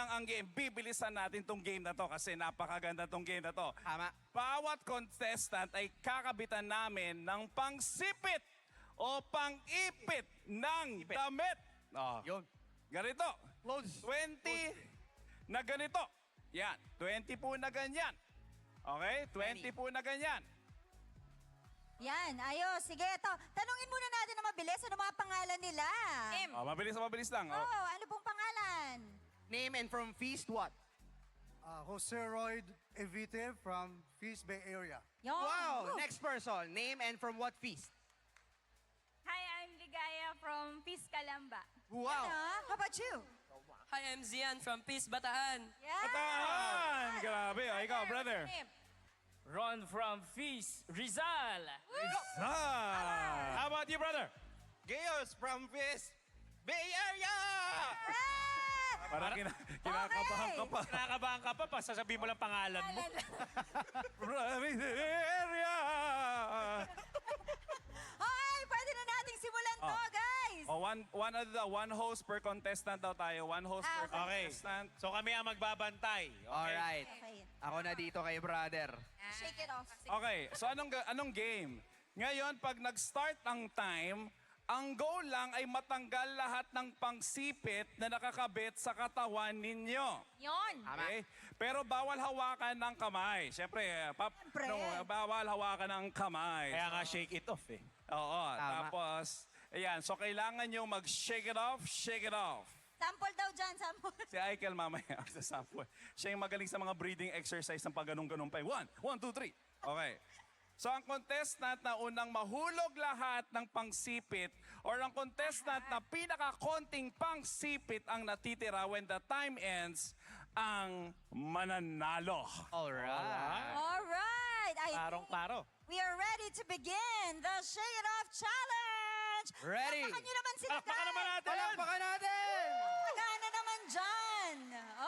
lang ang game. Bibilisan natin tong game na to kasi napakaganda tong game na to. Tama. Bawat contestant ay kakabitan namin ng pangsipit o pang-ipit ng damit. Oh, Yun. ganito. Clothes. 20 na ganito. Yan. 20 po na ganyan. Okay? 20 po na ganyan. Yan, ayos. Sige, ito. Tanungin muna natin na mabilis. Ano mga pangalan nila? Oh, mabilis lang. Oh, Oh. ano pong pangalan? Name and from feast what? Jose Royd Evite from Feast Bay area. Yon. Wow! Woo. Next person. Name and from what feast? Hi, I'm Ligaya from Peace Calamba. Wow! How about you? Hi, I'm Zian from Peace Bataan. Yeah. Bataan! Grabe. Oh, ikaw, brother. Ron from Peace Rizal. How about you, brother? Gayos from Feast Bay Area! Ah! Parang kinakabahan ka pa. Nakakabahan ka pa, sasabihin mo lang pangalan mo. Province area! Okay, pwede na nating simulan to, guys. Oh, one host per contestant daw tayo. One host per Okay. contestant. So kami ang magbabantay. Okay? Alright. Okay. Ako na dito kay brother. Shake it off. Okay, so anong game? Ngayon, pag nag-start ang time, ang goal lang ay matanggal lahat ng pangsipit na nakakabit sa katawan ninyo. Yon. Okay? Pero bawal hawakan ng kamay. Siyempre, Siyempre. bawal hawakan ng kamay. Kaya nga shake it off eh. Oo, Tama. tapos, ayan, so kailangan nyo mag-shake it off, shake it off. Sample daw dyan, sample. Si Aikel mamaya sa sample. Siya yung magaling sa mga breathing exercise ng pagganong-ganong pa. 1, 2, 3. Okay. So ang contestant na unang mahulog lahat ng pangsipit or ang contestant na pinakakonting pangsipit ang natitira when the time ends, ang mananalo. Alright. All right. I think Parong-paro. we are ready to begin the Shake It Off Challenge. Ready. Palakpakan nyo naman sila, Palakpakan naman natin! Palakpakan natin! Pagana naman dyan.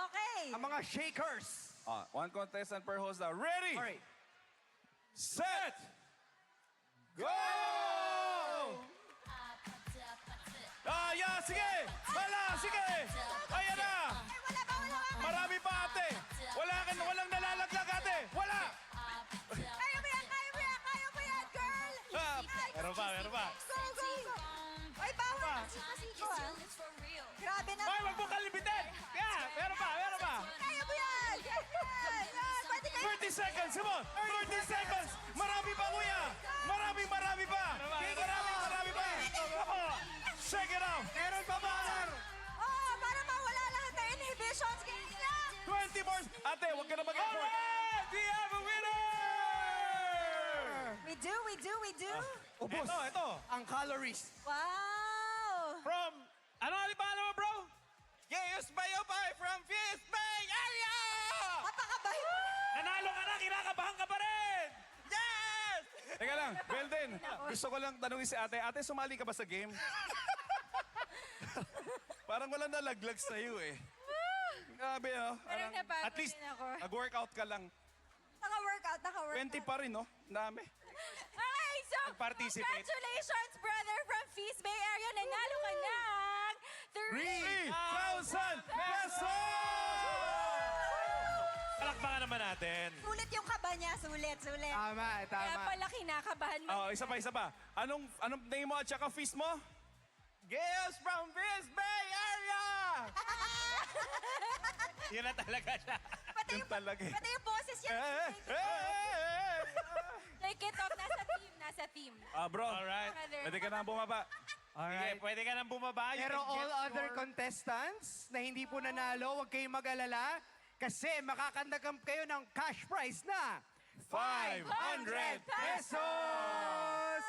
Okay. Ang mga shakers. One contestant per host now. Ready? Alright. Set! Go! Yeah, sige! Hala, sige! Ayan na! Ay, wala ba, wala ba? Marami pa, ate! Walang nalalaglag, ate! Wala! Kaya mo yan, kaya mo yan, kaya mo yan, girl. Ah, Ay, Meron pa, meron pa. Go, go, go. Ay, bawal. Siko, ah. Grabe na. Ay, wag mo kalibitin! Yeah, meron pa! Kaya mo yan. Yan, yan. Pwede kayo. 30 seconds, come on! 30 seconds! Marami pa, kuya! Marami pa! Marami pa! Oh, shake it out! Meron pa brother! Oh, para mawala lahat ng inhibitions. Kaya 20 more! Ate, wag ka na mag-effort! Alright! We have a winner! we do. Ubus. Ito. Ang calories. Wow. From, ano nga pangalan mo, bro? Gayos Bayopay from Feast Bay Area! Napakabayo. Nanalo ka na, kinakabahan ka pa rin! Yes! Teka lang, Belden, gusto ko lang tanungin si ate. Ate, sumali ka ba sa game? Parang walang nalaglag sa'yo eh. Grabe, no? Parang napagod At least, din ako. nag-workout ka lang. Naka-workout. 20 pa rin, no? Dami. Okay, so Nag-participate. congratulations, brother from Feast Bay Area. Nanalo ka ng 3,000 pesos! Palakpakan naman natin. Sulit yung kaba niya. Sulit. Tama, Kaya tama. pala kinakabahan mo. Oh, isa pa. Anong name mo at saka feast mo? Gayos from Feast Bay Area! Yun na talaga siya. Pati Yun talaga eh. Pati yung boses yan. Shake it off. Nasa team. Bro, Alright. Brother. pwede ka na bumaba. Sige, Alright. pwede ka nang bumaba. You Pero can all get other your- contestants na hindi po nanalo, huwag kayong mag-alala kasi makakandagam kayo ng cash prize na 500 pesos!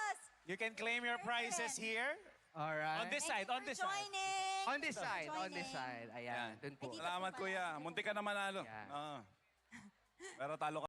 You can claim your prizes here. Alright. On this side, on this side. Joining. On this side, on Joining. this side. Ayan, dun po. Salamat, kuya. Munti ka na manalo. Yan. Pero talo ka.